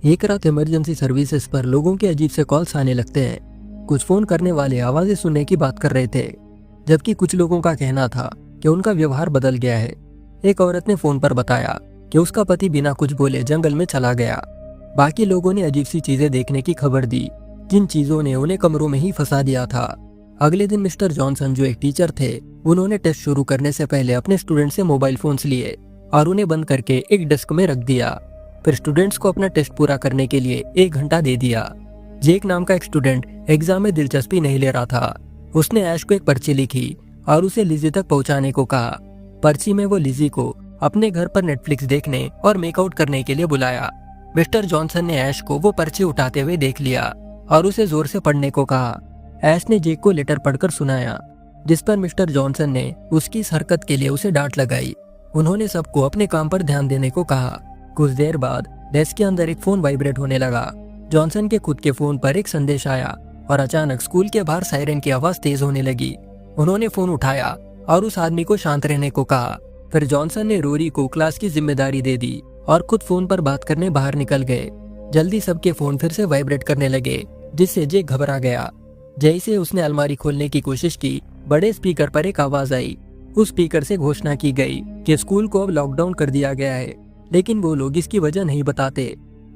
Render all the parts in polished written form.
एक रात emergency services पर लोगों के अजीब से कॉल्स आने लगते हैं। कुछ फोन करने वाले आवाजें सुनने की बात कर रहे थे, जबकि कुछ लोगों का कहना था कि उनका व्यवहार बदल गया है। एक औरत ने फोन पर बताया कि उसका पति बिना कुछ बोले जंगल में चला गया। बाकी लोगों ने अजीब सी चीजें देखने की खबर दी, जिन चीजों ने उन्हें कमरों में ही फंसा दिया था। अगले दिन मिस्टर जॉनसन, जो एक टीचर थे, उन्होंने टेस्ट शुरू करने से पहले अपने स्टूडेंट से मोबाइल फोन्स लिए और उन्हें बंद करके एक डेस्क में रख दिया। फिर स्टूडेंट्स को अपना टेस्ट पूरा करने के लिए 1 घंटा दे दिया। जेक नाम का एक स्टूडेंट एग्जाम में दिलचस्पी नहीं ले रहा था। उसने ऐश को एक पर्ची लिखी और उसे लिजी तक पहुंचाने को कहा। पर्ची में वो लिजी को अपने घर पर नेटफ्लिक्स देखने और मेकआउट करने के लिए बुलाया। मिस्टर जॉनसन ने ऐश को वो पर्ची उठाते हुए देख लिया और उसे जोर से पढ़ने को कहा। ऐश ने जेक को लेटर पढ़कर सुनाया, जिस पर मिस्टर जॉनसन ने उसकी इस हरकत के लिए उसे डांट लगाई। उन्होंने सबको अपने काम पर ध्यान देने को कहा। कुछ देर बाद डेस्क के अंदर एक फोन वाइब्रेट होने लगा। जॉनसन के खुद के फोन पर एक संदेश आया और अचानक स्कूल के बाहर सायरन की आवाज तेज होने लगी। उन्होंने फोन उठाया और उस आदमी को शांत रहने को कहा। फिर जॉनसन ने रोरी को क्लास की जिम्मेदारी दे दी और खुद फोन पर बात करने बाहर निकल गए। जल्दी सबके फोन फिर से वाइब्रेट करने लगे, जिससे जेक घबरा गया। जैसे उसने अलमारी खोलने की कोशिश की, बड़े स्पीकर पर एक आवाज आई। उस स्पीकर से घोषणा की गई कि स्कूल को अब लॉकडाउन कर दिया गया है, लेकिन वो लोग इसकी वजह नहीं बताते।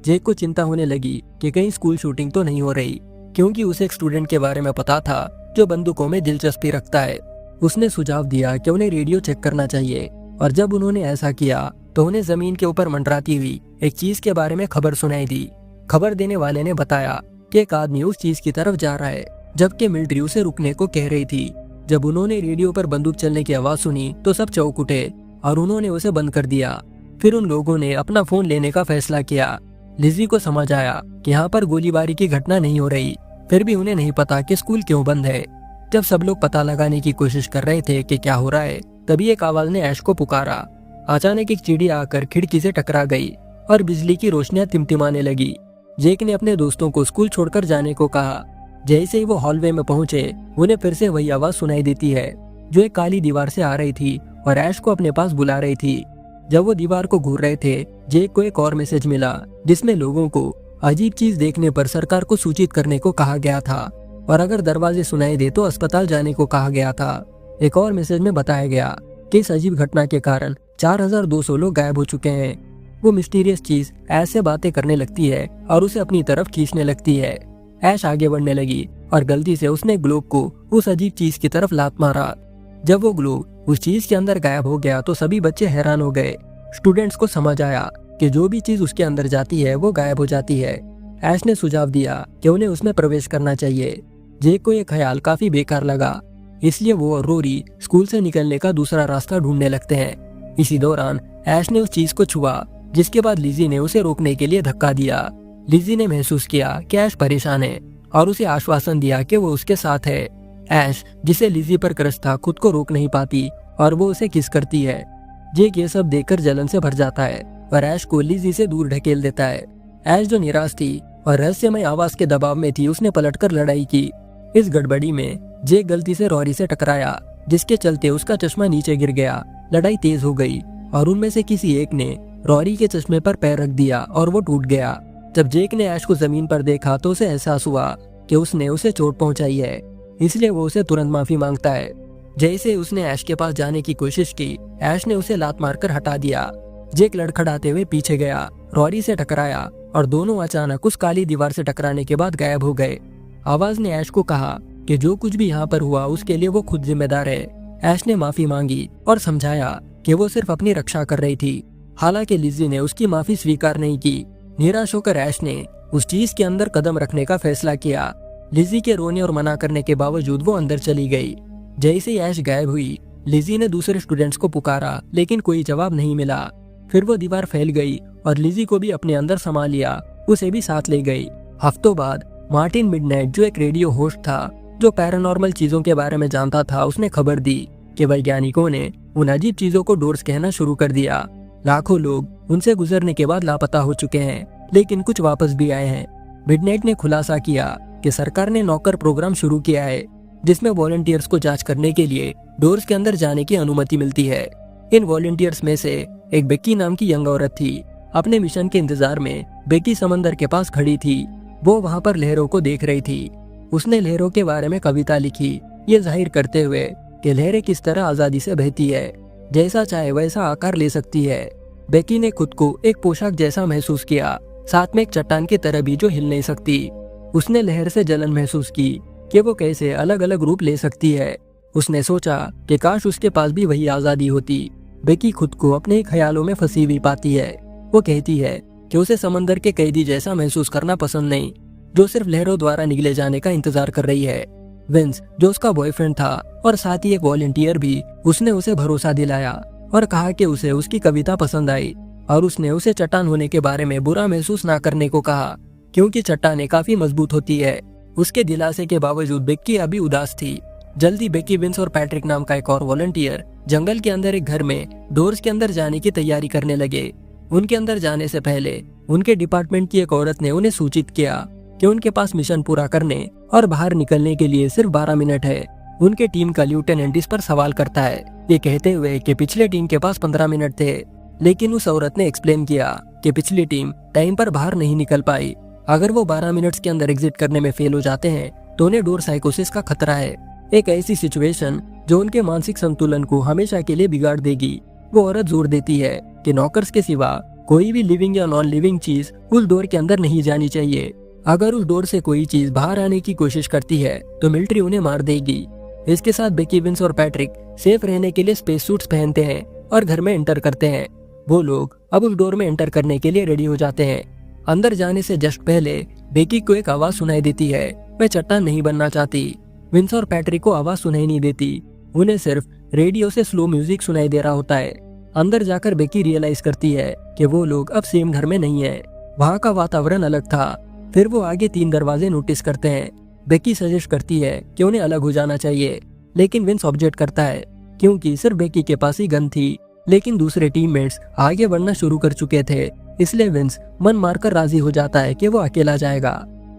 जेक को चिंता होने लगी कि कहीं स्कूल शूटिंग तो नहीं हो रही, क्योंकि उसे एक स्टूडेंट के बारे में पता था जो बंदूकों में दिलचस्पी रखता है। उसने सुझाव दिया कि उन्हें रेडियो चेक करना चाहिए, और जब उन्होंने ऐसा किया तो उन्हें जमीन के ऊपर मंडराती हुई एक चीज के बारे में खबर सुनाई दी। खबर देने वाले ने बताया कि एक आदमी उस चीज की तरफ जा रहा है, जबकि मिलिट्री उसे रुकने को कह रही थी। जब उन्होंने रेडियो पर बंदूक चलने की आवाज सुनी तो सब चौंक उठे और उन्होंने उसे बंद कर दिया। फिर उन लोगों ने अपना फोन लेने का फैसला किया। लिजी को समझ आया कि यहाँ पर गोलीबारी की घटना नहीं हो रही, फिर भी उन्हें नहीं पता कि स्कूल क्यों बंद है। जब सब लोग पता लगाने की कोशिश कर रहे थे कि क्या हो रहा है, तभी एक आवाज ने ऐश को पुकारा। अचानक एक चिड़िया आकर खिड़की से टकरा गई और बिजली की रोशनियां टिमटिमाने लगी। जेक ने अपने दोस्तों को स्कूल छोड़कर जाने को कहा। जैसे ही वो हॉलवे में पहुंचे, उन्हें फिर से वही आवाज सुनाई देती है जो एक काली दीवार से आ रही थी और ऐश को अपने पास बुला रही थी। जब वो दीवार को घूर रहे थे, जेक को एक और मैसेज मिला, जिसमें लोगों को अजीब चीज देखने पर सरकार को सूचित करने को कहा गया था और अगर दरवाजे सुनाई दे तो अस्पताल जाने को कहा गया था। एक और मैसेज में बताया गया कि इस अजीब घटना के कारण 4200 लोग गायब हो चुके हैं। वो मिस्टीरियस चीज ऐसे बातें करने लगती है और उसे अपनी तरफ खींचने लगती है। ऐश आगे बढ़ने लगी और गलती से उसने ग्लोब को उस अजीब चीज की तरफ लात मारा। जब वो ग्लोब उस चीज के अंदर गायब हो गया तो सभी बच्चे हैरान हो गए। स्टूडेंट्स को समझ आया कि जो भी चीज उसके अंदर जाती है वो गायब हो जाती है। ऐश ने सुझाव दिया कि उन्हें उसमें प्रवेश करना चाहिए। जेक को यह ख्याल काफी बेकार लगा, इसलिए वो और रोरी स्कूल से निकलने का दूसरा रास्ता ढूंढने लगते हैं। इसी दौरान ऐश ने उस चीज को छुआ, जिसके बाद लिजी ने उसे रोकने के लिए धक्का दिया। लिजी ने महसूस किया कि ऐश परेशान है और उसे आश्वासन दिया कि वो उसके साथ है। ऐश, जिसे लिजी पर क्रश था, खुद को रोक नहीं पाती और वो उसे किस करती है। जेक ये सब देखकर जलन से भर जाता है और ऐश को लिजी से दूर ढकेल देता है। ऐश, जो निराश थी और रहस्यमय आवाज के दबाव में थी, उसने पलटकर लड़ाई की। इस गड़बड़ी में जेक गलती से रॉरी से टकराया, जिसके चलते उसका चश्मा नीचे गिर गया। लड़ाई तेज हो गई और उनमें से किसी एक ने रॉरी के चश्मे पर पैर रख दिया और वो टूट गया। जब जेक ने ऐश को जमीन पर देखा तो उसे एहसास हुआ कि उसने उसे चोट पहुंचाई है, इसलिए वो उसे तुरंत माफी मांगता है। जैसे उसने ऐश के पास जाने की कोशिश की, ऐश ने उसे लात मारकर हटा दिया। जेक लड़खड़ाते हुए पीछे गया, रॉरी से टकराया और दोनों अचानक उस काली दीवार से टकराने के बाद गायब हो गए। आवाज ने ऐश को कहा कि जो कुछ भी यहाँ पर हुआ उसके लिए वो खुद जिम्मेदार है। ऐश ने माफी मांगी और समझाया कि वो सिर्फ अपनी रक्षा कर रही थी। हालांकि लिजी ने उसकी माफी स्वीकार नहीं की। निराश होकर ऐश ने उस चीज के अंदर कदम रखने का फैसला किया। लिजी के रोने और मना करने के बावजूद वो अंदर चली गई। जैसे ही ऐश गायब हुई, लिजी ने दूसरे स्टूडेंट्स को पुकारा, लेकिन कोई जवाब नहीं मिला। फिर वो दीवार फैल गई और लिजी को भी अपने अंदर समा लिया, उसे भी साथ ले गई। हफ्तों बाद मार्टिन मिडनाइट, जो एक रेडियो होस्ट था जो पैरानॉर्मल चीजों के बारे में जानता था, उसने खबर दी कि वैज्ञानिकों ने उन अजीब चीजों को डोर्स कहना शुरू कर दिया। लाखों लोग उनसे गुजरने के बाद लापता हो चुके हैं, लेकिन कुछ वापस भी आए हैं। मिडनाइट ने खुलासा किया कि सरकार ने नौकर प्रोग्राम शुरू किया है, जिसमें वॉलंटियर्स को जांच करने के लिए डोर्स के अंदर जाने की अनुमति मिलती है। इन वॉलंटियर्स में से एक बेकी नाम की यंग औरत थी। अपने मिशन के इंतजार में बेकी समंदर के पास खड़ी थी। वो वहाँ पर लहरों को देख रही थी। उसने लहरों के बारे में कविता लिखी, ये जाहिर करते हुए कि लहरें किस तरह आजादी से बहती है, जैसा चाहे वैसा आकार ले सकती है। बेकी ने खुद को एक पोशाक जैसा महसूस किया, साथ में एक चट्टान की तरह भी जो हिल नहीं सकती। उसने लहर से जलन महसूस की कि वो कैसे अलग अलग रूप ले सकती है। उसने सोचा कि काश उसके पास भी वही आजादी होती। बेकी खुद को अपने ख्यालों में फंसी हुई पाती है। वो कहती है कि उसे समंदर के कैदी जैसा महसूस करना पसंद नहीं, जो सिर्फ लहरों द्वारा निगले जाने का इंतजार कर रही है। विंस, जो उसका बॉयफ्रेंड था और साथ ही एक वॉलंटियर भी, उसने उसे भरोसा दिलाया और कहा कि उसे उसकी कविता पसंद आई, और उसने उसे चट्टान होने के बारे में बुरा महसूस ना करने को कहा, क्योंकि चट्टानें काफी मजबूत होती है। उसके दिलासे के बावजूद बेकी अभी उदास थी। जल्दी बेकी, विंस और पैट्रिक नाम का एक और वॉलंटियर जंगल के अंदर एक घर में डोर्स के अंदर जाने की तैयारी करने लगे। उनके अंदर जाने से पहले उनके डिपार्टमेंट की एक औरत ने उन्हें सूचित किया कि उनके पास मिशन पूरा करने और बाहर निकलने के लिए सिर्फ 12 मिनट है। उनके टीम का लिeutenant इस पर सवाल करता है, ये कहते हुए कि पिछले टीम के पास 15 मिनट थे। लेकिन उस औरत ने एक्सप्लेन किया कि पिछली टीम टाइम पर बाहर नहीं निकल पाई। अगर वो 12 मिनट्स के अंदर एग्जिट करने में फेल हो जाते हैं तो उन्हें डोर साइकोसिस का खतरा है, एक ऐसी सिचुएशन जो उनके मानसिक संतुलन को हमेशा के लिए बिगाड़ देगी। वो औरत जोर देती है कि नौकर्स के सिवा कोई भी लिविंग या नॉन लिविंग चीज उस डोर के अंदर नहीं जानी चाहिए। अगर उस डोर से कोई चीज बाहर आने की कोशिश करती है तो मिलिट्री उन्हें मार देगी। इसके साथ बेकी, विंस और पैट्रिक सेफ रहने के लिए स्पेस सूट्स पहनते हैं और घर में एंटर करते हैं। वो लोग अब उस डोर में एंटर करने के लिए रेडी हो जाते हैं। अंदर जाने से जस्ट पहले बेकी को एक आवाज सुनाई देती है, मैं चट्टान नहीं बनना चाहती। विंस और पैट्रिक को आवाज सुनाई नहीं देती, उन्हें सिर्फ रेडियो से स्लो म्यूजिक सुनाई दे रहा होता है। अंदर जाकर बेकी रियलाइज करती है कि वो लोग अब सेम घर में नहीं है, वहाँ का वातावरण अलग था। फिर वो आगे 3 दरवाजे नोटिस करते हैं। बेकी सजेस्ट करती है कि उन्हें अलग हो जाना चाहिए, लेकिन विंस ऑब्जेक्ट करता है क्योंकि सिर्फ बेकी के पास ही गन थी, लेकिन दूसरे टीममेट्स आगे बढ़ना शुरू कर चुके थे। इसलिए विंस मन मारकर राजी हो जाता है कि वो अकेला जाएगा।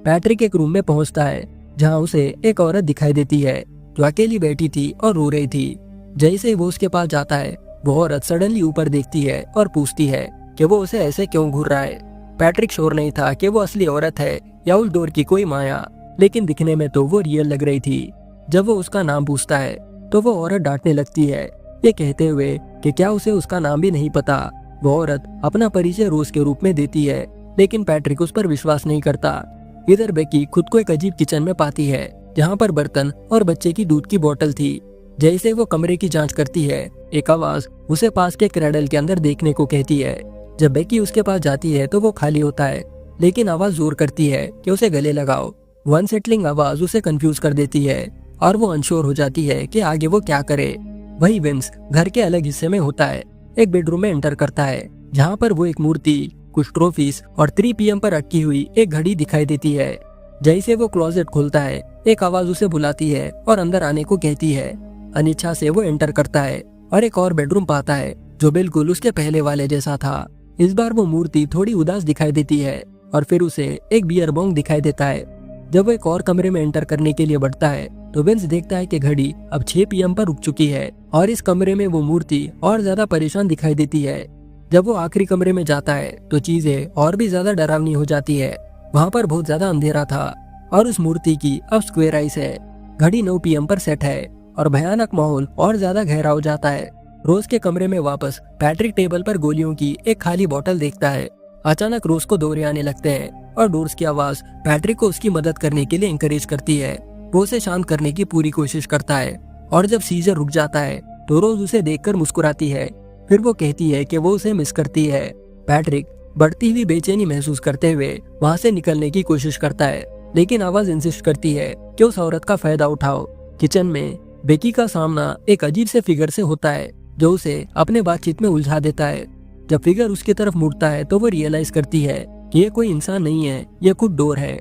पैट्रिक एक रूम में पहुंचता है जहां उसे एक औरत दिखाई देती है जो अकेली बैठी थी और रो रही थी। जैसे ही वो उसके पास जाता है, वो औरत सडनली ऊपर देखती है और पूछती है कि वो उसे ऐसे क्यों घूर रहा है। पैट्रिक श्योर नहीं था कि वो असली औरत है या उस डोर की कोई माया, लेकिन दिखने में तो वो रियल लग रही थी। जब वो उसका नाम पूछता है तो वो औरत डांटने लगती है, ये कहते हुए कि क्या उसे उसका नाम भी नहीं पता। वो औरत अपना परिचय रोज के रूप में देती है, लेकिन पैट्रिक उस पर विश्वास नहीं करता। इधर बेकी खुद को एक अजीब किचन में पाती है जहाँ पर बर्तन और बच्चे की दूध की बोतल थी। जैसे वो कमरे की जांच करती है, एक आवाज उसे पास के क्रैडल के अंदर देखने को कहती है। जब बेकी उसके पास जाती है तो वो खाली होता है, लेकिन आवाज जोर करती है कि उसे गले लगाओ। वो अनसेटलिंग आवाज उसे कंफ्यूज कर देती है और वो अनश्योर हो जाती है कि आगे वो क्या करे। वही विंस घर के अलग हिस्से में होता है, एक बेडरूम में एंटर करता है जहाँ पर वो एक मूर्ति, कुछ ट्रॉफीज और 3 PM पर अटकी हुई एक घड़ी दिखाई देती है। जैसे वो क्लोजेट खोलता है, एक आवाज उसे बुलाती है और अंदर आने को कहती है। अनिच्छा से वो एंटर करता है और एक और बेडरूम पाता है जो बिल्कुल उसके पहले वाले जैसा था। इस बार वो मूर्ति थोड़ी उदास दिखाई देती है और फिर उसे एक बियर बॉन्ग दिखाई देता है। जब वो एक और कमरे में एंटर करने के लिए बढ़ता है तो विंस देखता है कि घड़ी अब 6 PM पर रुक चुकी है और इस कमरे में वो मूर्ति और ज्यादा परेशान दिखाई देती है। जब वो आखिरी कमरे में जाता है तो चीजें और भी ज्यादा डरावनी हो जाती है। वहाँ पर बहुत ज्यादा अंधेरा था और उस मूर्ति की अब स्क्वायर आइज है। घड़ी 9 PM पर सेट है और भयानक माहौल और ज्यादा गहरा हो जाता है। रोज के कमरे में वापस पैट्रिक टेबल पर गोलियों की एक खाली बोतल देखता है। अचानक रोज को दौरे आने लगते हैं और डोर्स की आवाज पैट्रिक को उसकी मदद करने के लिए इंकरेज करती है। वो उसे शांत करने की पूरी कोशिश करता है और जब सीजर रुक जाता है तो रोज उसे देखकर मुस्कुराती है। फिर वो कहती है कि वो उसे मिस करती है। पैट्रिक बढ़ती हुई बेचैनी महसूस करते हुए वहाँ से निकलने की कोशिश करता है, लेकिन आवाज इंसिस्ट करती है कि उस औरत का फायदा उठाओ। किचन में बेकी का सामना एक अजीब से फिगर से होता है जो उसे अपने बातचीत में उलझा देता है। जब फिगर उसकी तरफ मुड़ता है तो वो रियलाइज करती है कि ये कोई इंसान नहीं है, ये खुद डोर है।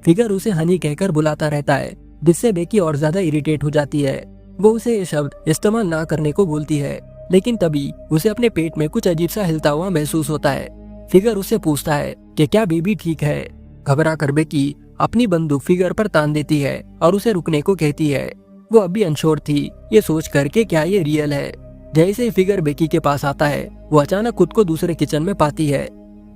फिगर उसे हनी कहकर बुलाता रहता है, जिससे बेकी और ज्यादा इरिटेट हो जाती है। वो उसे ये शब्द इस्तेमाल ना करने को बोलती है, लेकिन तभी उसे अपने पेट में कुछ अजीब सा हिलता हुआ महसूस होता है। फिगर उससे पूछता है कि क्या बेबी ठीक है। घबरा कर बेकी अपनी बंदूक फिगर पर तान देती है और उसे रुकने को कहती है। वो अभी अनश्योर थी, ये सोच कर के क्या ये रियल है। जैसे ही फिगर बेकी के पास आता है, वो अचानक खुद को दूसरे किचन में पाती है।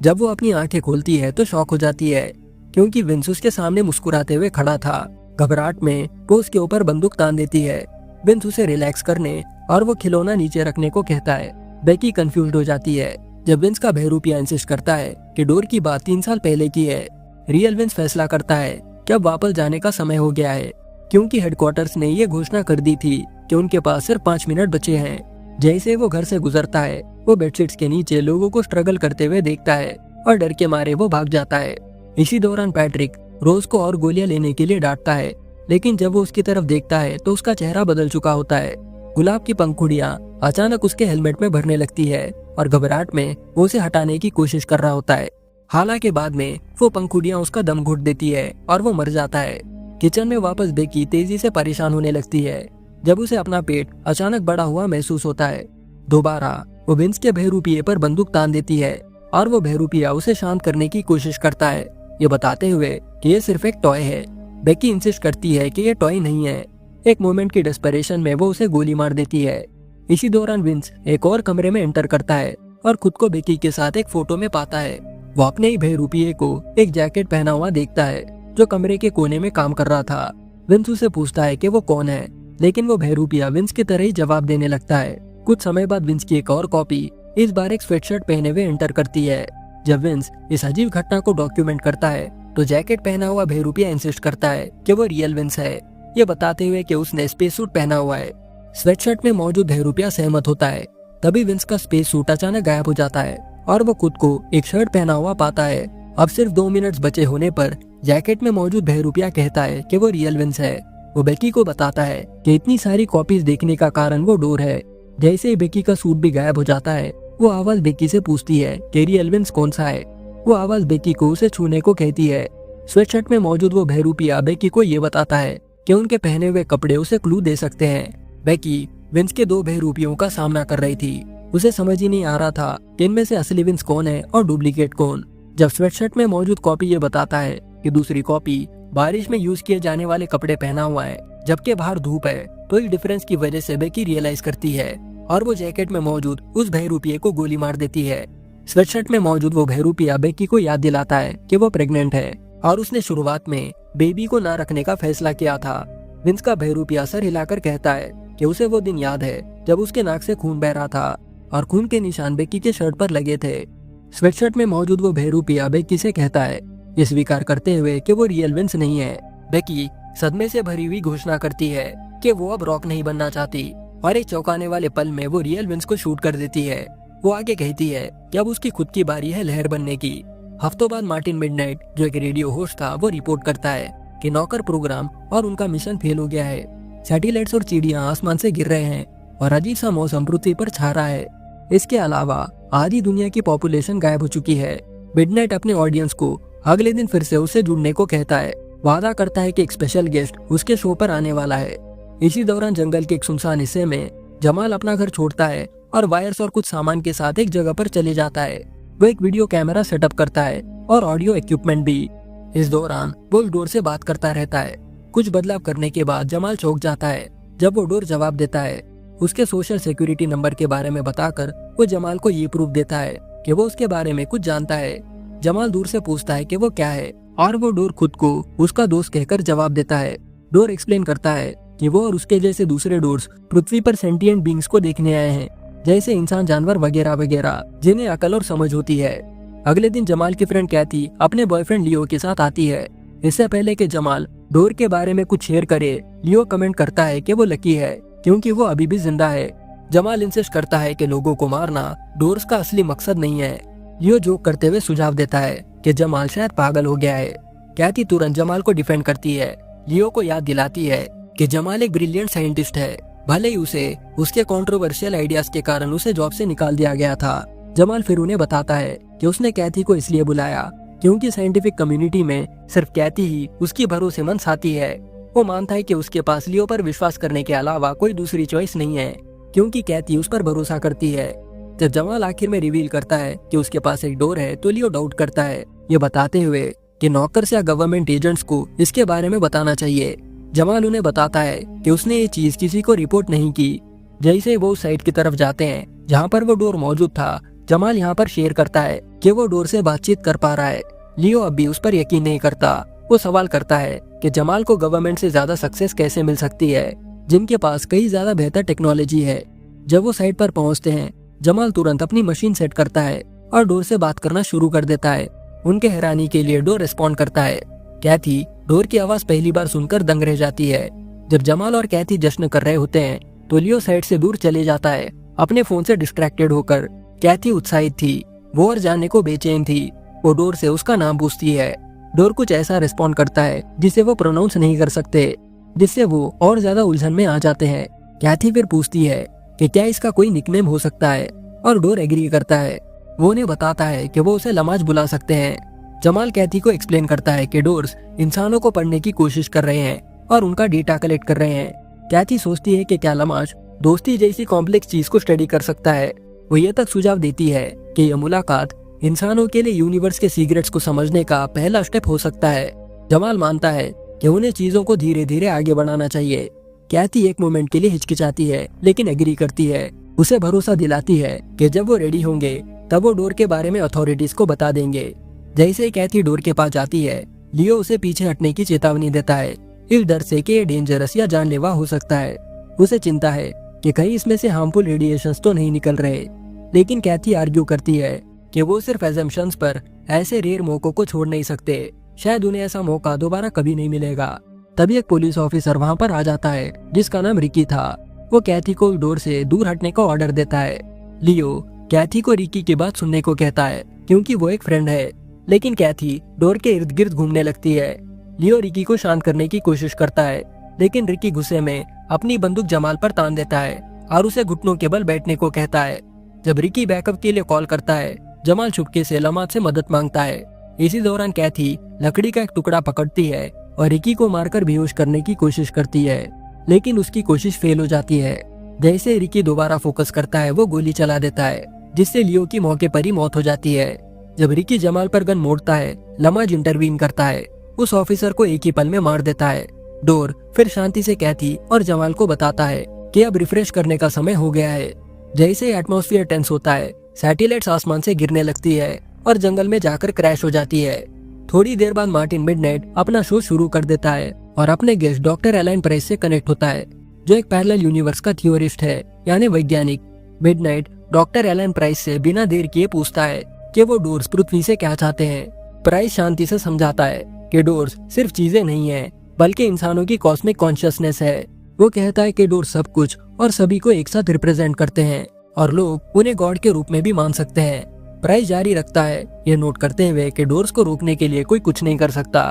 जब वो अपनी आंखें खोलती है तो शॉक हो जाती है, क्योंकि विंस उसके सामने मुस्कुराते हुए खड़ा था। घबराहट में वो उसके ऊपर बंदूक तान देती है। विंस उसे रिलैक्स करने और वो खिलौना नीचे रखने को कहता है। बेकी कंफ्यूज्ड हो जाती है जब विंस का बहरूपिया इंसिस्ट करता है कि डोर की बात 3 साल पहले की है। रियल विंस फैसला करता है कि अब वापस जाने का समय हो गया है, क्योंकि हेडक्वार्टर्स ने ये घोषणा कर दी थी कि उनके पास सिर्फ 5 मिनट बचे हैं। जैसे वो घर से गुजरता है, वो बेडशीट्स के नीचे लोगों को स्ट्रगल करते हुए देखता है और डर के मारे वो भाग जाता है। इसी दौरान पैट्रिक रोज को और गोलियां लेने के लिए डांटता है, लेकिन जब वो उसकी तरफ देखता है तो उसका चेहरा बदल चुका होता है। गुलाब की पंखुड़ियां अचानक उसके हेलमेट में भरने लगती है और घबराहट में वो उसे हटाने की कोशिश कर रहा होता है। हालांकि बाद में वो पंखुड़ियां उसका दम घुट देती है और वो मर जाता है। किचन में वापस बेकी तेजी से परेशान होने लगती है जब उसे अपना पेट अचानक बड़ा हुआ महसूस होता है। दोबारा वो विंस के बहरूपिये पर बंदूक तान देती है और वो बहरूपिया उसे शांत करने की कोशिश करता है, ये बताते हुए कि ये सिर्फ एक टॉय है। बेकी इंसिस्ट करती है कि ये टॉय नहीं है। एक मोमेंट की डेस्परेशन में वो उसे गोली मार देती है। इसी दौरान विंस एक और कमरे में एंटर करता है और खुद को बेकी के साथ एक फोटो में पाता है। वो अपने ही बहरूपिये को एक जैकेट पहना हुआ देखता है जो कमरे के कोने में काम कर रहा था। विंस उसे पूछता है कि वो कौन है, लेकिन वो बहरूपिया विंस की तरह ही जवाब देने लगता है। कुछ समय बाद विंस की एक और कॉपी इस बार एक स्वेटशर्ट पहने हुए एंटर करती है। जब विंस इस अजीब घटना को डॉक्यूमेंट करता है तो जैकेट पहना हुआ बहरूपिया इंसिस्ट करता है कि वो रियल विंस है, ये बताते हुए कि उसने स्पेस सूट पहना हुआ है। स्वेटशर्ट में मौजूद बहरूपिया सहमत होता है। तभी विंस का स्पेस सूट अचानक गायब हो जाता है और वो खुद को एक शर्ट पहना हुआ पाता है। अब सिर्फ 2 मिनट बचे होने पर जैकेट में मौजूद बहरूपिया कहता है कि वो रियल विंस है। वो बेकी को बताता है कि इतनी सारी कॉपीज देखने का कारण वो डोर है। जैसे ही बेकी का सूट भी गायब हो जाता है, वो आवाज बेकी से पूछती है कि रियल विंस कौन सा है। वो आवाज बेकी को उसे छूने को कहती है। स्वेटशर्ट में मौजूद वो बहरूपिया बेकी को ये बताता है कि उनके पहने हुए कपड़े उसे क्लू दे सकते हैं। बेकी विंस के 2 बहरूपियों का सामना कर रही थी। उसे समझ ही नहीं आ रहा था कि इनमें से असली विंस कौन है और डुप्लीकेट कौन। जब स्वेटशर्ट में मौजूद कॉपी ये बताता है कि दूसरी कॉपी बारिश में यूज किए जाने वाले कपड़े पहना हुआ है, जबकि बाहर धूप है, तो इस डिफरेंस की वजह से बेकी रियलाइज करती है और वो जैकेट में मौजूद उस बहरूपिये को गोली मार देती है। स्वेटशर्ट में मौजूद वो बहरूपिया बेकी को याद दिलाता है कि वो प्रेग्नेंट है और उसने शुरुआत में बेबी को ना रखने का फैसला किया था। विंस का बहरूपिया सर हिलाकर कहता है कि उसे वो दिन याद है जब उसके नाक से खून बह रहा था और खून के निशान बेकी के शर्ट पर लगे थे। स्वेटशर्ट में मौजूद वो बहरूपिया बेकी से कहता है, ये स्वीकार करते हुए कि वो रियल विंस नहीं है। बेकी सदमे से भरी हुई घोषणा करती है कि वो अब रॉक नहीं बनना चाहती और एक चौंकाने वाले पल में वो रियल विंस को शूट कर देती है। वो आगे कहती है कि अब उसकी खुद की बारी है लहर बनने की। हफ्तों बाद मार्टिन मिडनाइट, जो एक रेडियो होस्ट था, वो रिपोर्ट करता है कि नौकर प्रोग्राम और उनका मिशन फेल हो गया है। सैटेलाइट्स और चिड़ियां आसमान से गिर रहे हैं और अजीब सा मौसम पृथ्वी पर छा रहा है। इसके अलावा आधी दुनिया की पॉपुलेशन गायब हो चुकी है। मिडनाइट अपने ऑडियंस को अगले दिन फिर से उससे जुड़ने को कहता है। वादा करता है कि एक स्पेशल गेस्ट उसके शो पर आने वाला है। इसी दौरान जंगल के एक सुनसान हिस्से में जमाल अपना घर छोड़ता है और वायर्स और कुछ सामान के साथ एक जगह पर चले जाता है। वो एक वीडियो कैमरा सेटअप करता है और ऑडियो इक्विपमेंट भी। इस दौरान वो डोर से बात करता रहता है। कुछ बदलाव करने के बाद जमाल चौंक जाता है जब वो डोर जवाब देता है। उसके सोशल सिक्योरिटी नंबर के बारे में बताकर वो जमाल को ये प्रूफ देता है कि वो उसके बारे में कुछ जानता है। जमाल दूर से पूछता है कि वो क्या है और वो डोर खुद को उसका दोस्त कहकर जवाब देता है। डोर एक्सप्लेन करता है कि वो और उसके जैसे दूसरे डोर्स पृथ्वी पर सेंटिएंट बींग्स को देखने आए हैं, जैसे इंसान, जानवर वगैरह वगैरह, जिन्हें अकल और समझ होती है। अगले दिन जमाल की फ्रेंड कैथी अपने बॉयफ्रेंड लियो के साथ आती है। इससे पहले कि जमाल डोर के बारे में कुछ शेयर करे, लियो कमेंट करता है कि वो लकी है क्योंकि वो अभी भी जिंदा है। जमाल इंसिस्ट करता है कि लोगों को मारना डोर्स का असली मकसद नहीं है। लियो जोक करते हुए सुझाव देता है कि जमाल शायद पागल हो गया है। कैथी तुरंत जमाल को डिफेंड करती है। लियो को याद दिलाती है कि जमाल एक ब्रिलियंट साइंटिस्ट है, भले ही उसे उसके कंट्रोवर्शियल आइडियाज के कारण उसे जॉब से निकाल दिया गया था। जमाल फिर उन्हें बताता है कि उसने कैथी को इसलिए बुलाया क्योंकि साइंटिफिक कम्युनिटी में सिर्फ कैथी ही उसकी भरोसेमंद साथी है। वो मानता है कि उसके पास लियो पर विश्वास करने के अलावा कोई दूसरी चॉइस नहीं है क्योंकि कैथी उस पर भरोसा करती है। जब जमाल आखिर में रिवील करता है कि उसके पास एक डोर है तो लियो डाउट करता है, ये बताते हुए कि नौकर्स या गवर्नमेंट एजेंट्स को इसके बारे में बताना चाहिए। जमाल उन्हें बताता है कि उसने ये चीज किसी को रिपोर्ट नहीं की। जैसे वो उस साइट की तरफ जाते हैं जहाँ पर वो डोर मौजूद था, जमाल यहाँ पर शेयर करता है कि वो डोर से बातचीत कर पा रहा है। लियो अब भी उस पर यकीन नहीं करता। वो सवाल करता है कि जमाल को गवर्नमेंट से ज्यादा सक्सेस कैसे मिल सकती है, जिनके पास कई ज्यादा बेहतर टेक्नोलॉजी है। जब वो साइट पर पहुंचते हैं, जमाल तुरंत अपनी मशीन सेट करता है और डोर से बात करना शुरू कर देता है। उनके हैरानी के लिए डोर रिस्पॉन्ड करता है। कैथी डोर की आवाज पहली बार सुनकर दंग रह जाती है। जब जमाल और कैथी जश्न कर रहे होते हैं तो लियो साइट से दूर चले जाता है, अपने फोन से डिस्ट्रैक्टेड होकर। कैथी उत्साहित थी, वो और जानने को बेचैन थी। वो डोर से उसका नाम पूछती है। डोर कुछ ऐसा रिस्पॉन्ड करता है जिसे वो प्रोनाउंस नहीं कर सकते, जिससे वो और ज्यादा उलझन में आ जाते हैं। कैथी फिर पूछती है कि क्या इसका कोई निकनेम हो सकता है, और डोर एग्री करता है। वो उन्हें बताता है कि वो उसे लमाज बुला सकते हैं। जमाल कैथी को एक्सप्लेन करता है कि डोर्स इंसानों को पढ़ने की कोशिश कर रहे हैं और उनका डेटा कलेक्ट कर रहे हैं। कैथी सोचती है कि क्या लमाज दोस्ती जैसी कॉम्प्लेक्स चीज को स्टडी कर सकता है। वो ये तक सुझाव देती है कि यह मुलाकात इंसानों के लिए यूनिवर्स के सीक्रेट्स को समझने का पहला स्टेप हो सकता है। जमाल मानता है कि उन्हें चीजों को धीरे धीरे आगे बढ़ाना चाहिए। कैथी एक मोमेंट के लिए हिचकिचाती है, लेकिन एग्री करती है। उसे भरोसा दिलाती है कि जब वो रेडी होंगे तब वो डोर के बारे में अथॉरिटीज को बता देंगे। जैसे ही कैथी डोर के पास जाती है, लियो उसे पीछे हटने की चेतावनी देता है, इस डर से कि ये डेंजरस या जानलेवा हो सकता है। उसे चिंता है कि कहीं इसमें से हार्मफुल रेडिएशंस तो नहीं निकल रहे। लेकिन कैथी आर्ग्यू करती है कि वो सिर्फ एजम्पशंस पर ऐसे रेयर मौकों को छोड़ नहीं सकते। शायद उन्हें ऐसा मौका दोबारा कभी नहीं मिलेगा। तभी एक पुलिस ऑफिसर वहाँ पर आ जाता है, जिसका नाम रिकी था। वो कैथी को डोर से दूर हटने का ऑर्डर देता है। लियो कैथी को रिकी की बात सुनने को कहता है, क्योंकि वो एक फ्रेंड है। लेकिन कैथी डोर के इर्द गिर्द घूमने लगती है। लियो रिकी को शांत करने की कोशिश करता है, लेकिन रिकी गुस्से में अपनी बंदूक जमाल पर तान देता है और उसे घुटनों के बल बैठने को कहता है। जब रिकी बैकअप के लिए कॉल करता है, जमाल चुपके से लमाज से मदद मांगता है। इसी दौरान कैथी लकड़ी का एक टुकड़ा पकड़ती है और रिकी को मारकर बेहोश करने की कोशिश करती है, लेकिन उसकी कोशिश फेल हो जाती है। जैसे रिकी दोबारा फोकस करता है, वो गोली चला देता है, जिससे लियो की मौके पर ही मौत हो जाती है। जब रिकी जमाल पर गन मोड़ता है, लमाज इंटरवीन करता है, उस ऑफिसर को एक ही पल में मार देता है। डोर फिर शांति से कैथी और जमाल को बताता है कि अब रिफ्रेश करने का समय हो गया है। जैसे एटमॉस्फेयर टेंस होता है, सैटेलाइट्स आसमान से गिरने लगती है और जंगल में जाकर क्रैश हो जाती है। थोड़ी देर बाद मार्टिन मिडनाइट अपना शो शुरू कर देता है और अपने गेस्ट डॉक्टर एलाइन प्राइस से कनेक्ट होता है, जो एक पैरेलल यूनिवर्स का थ्योरिस्ट है, यानी वैज्ञानिक। मिडनाइट डॉक्टर एलाइन प्राइस से बिना देर किए पूछता है कि वो डोर्स पृथ्वी से क्या चाहते हैं। प्राइस शांति से समझाता है कि डोर्स सिर्फ चीजें नहीं है, बल्कि इंसानों की कॉस्मिक कॉन्शियसनेस है। वो कहता है कि डोर्स सब कुछ और सभी को एक साथ रिप्रेजेंट करते हैं और लोग उन्हें गॉड के रूप में भी मान सकते हैं। प्राइस जारी रखता है, ये नोट करते हुए कि डोर्स को रोकने के लिए कोई कुछ नहीं कर सकता,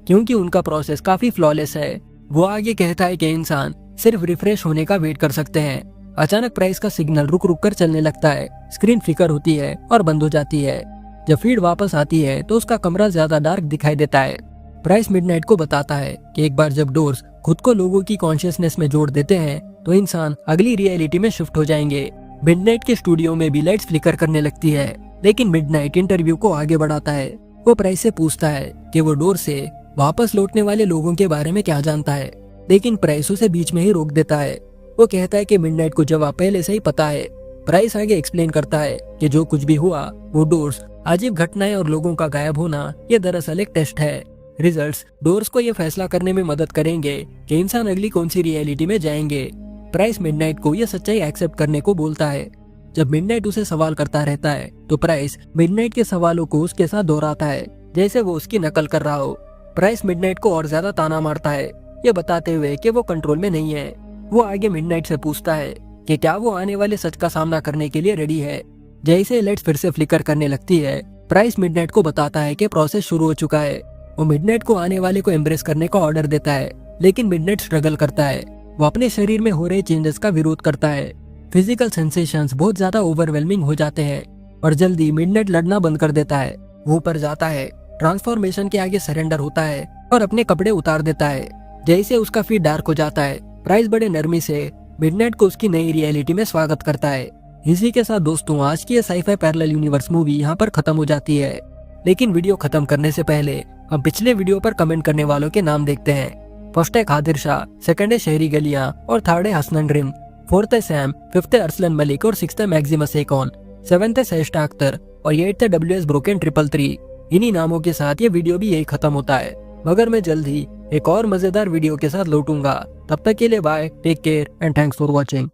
क्योंकि उनका प्रोसेस काफी फ्लॉलेस है। वो आगे कहता है कि इंसान सिर्फ रिफ्रेश होने का वेट कर सकते हैं। अचानक प्राइस का सिग्नल रुक रुक कर चलने लगता है, स्क्रीन फ्लिकर होती है और बंद हो जाती है। जब फीड वापस आती है तो उसका कमरा ज्यादा डार्क दिखाई देता है। प्राइस मिडनाइट को बताता है कि एक बार जब डोर्स खुद को लोगों की कॉन्शियसनेस में जोड़ देते हैं तो इंसान अगली रियलिटी में शिफ्ट हो जाएंगे। मिडनाइट के स्टूडियो में भी लाइट्स फ्लिकर करने लगती है, लेकिन मिडनाइट इंटरव्यू को आगे बढ़ाता है। वो प्राइस से पूछता है कि वो डोर से वापस लौटने वाले लोगों के बारे में क्या जानता है, लेकिन प्राइस उसे बीच में ही रोक देता है। वो कहता है कि मिडनाइट को जवाब पहले से ही पता है। प्राइस आगे एक्सप्लेन करता है कि जो कुछ भी हुआ वो डोर्स, अजीब घटनाएं और लोगों का गायब होना, ये दरअसल एक टेस्ट है। रिजल्ट्स डोर्स को ये फैसला करने में मदद करेंगे कि इंसान अगली कौन सी रियलिटी में जाएंगे। प्राइस मिडनाइट को यह सच्चाई एक्सेप्ट करने को बोलता है। जब मिडनाइट उसे सवाल करता रहता है तो प्राइस मिडनाइट के सवालों को उसके साथ दोहराता है, जैसे वो उसकी नकल कर रहा हो। प्राइस मिडनाइट को और ज्यादा ताना मारता है, ये बताते हुए कि वो कंट्रोल में नहीं है। वो आगे मिडनाइट से पूछता है कि क्या वो आने वाले सच का सामना करने के लिए रेडी है। जैसे लाइट्स फिर से फ्लिकर करने लगती है, प्राइस मिडनाइट को बताता है कि प्रोसेस शुरू हो चुका है। वो मिडनाइट को आने वाले को एम्ब्रेस करने का ऑर्डर देता है, लेकिन मिडनाइट स्ट्रगल करता है। वो अपने शरीर में हो रहे चेंजेस का विरोध करता है। फिजिकल सेंसेशंस बहुत ज्यादा ओवरवेलमिंग हो जाते हैं और जल्दी मिडनाइट लड़ना बंद कर देता है। वो ऊपर जाता है, ट्रांसफॉर्मेशन के आगे सरेंडर होता है और अपने कपड़े उतार देता है। जैसे उसका फीट डार्क हो जाता है, प्राइस बड़े नरमी से मिडनाइट को उसकी नई रियलिटी में स्वागत करता है। इसी के साथ दोस्तों, आज की ये साइफाई पैरेलल यूनिवर्स मूवी यहाँ पर खत्म हो जाती है। लेकिन वीडियो खत्म करने से पहले हम पिछले वीडियो पर कमेंट करने वालों के नाम देखते हैं। फर्स्ट है खादिर शाह, सेकंड है शहरी गलियां और थर्ड है हसनन रिम, फोर्थ है सैम, फिफ्थ है अरसलन मलिक और सिक्स्थ है मैक्सिमस एकॉन। सेवेंथ है सहेष्टा अख्तर और एट्थ है WS ब्रोकन 333। इन्हीं नामों के साथ ये वीडियो भी यही खत्म होता है, मगर मैं जल्द ही एक और मजेदार वीडियो के साथ लौटूंगा। तब तक के लिए bye, take care and thanks for watching.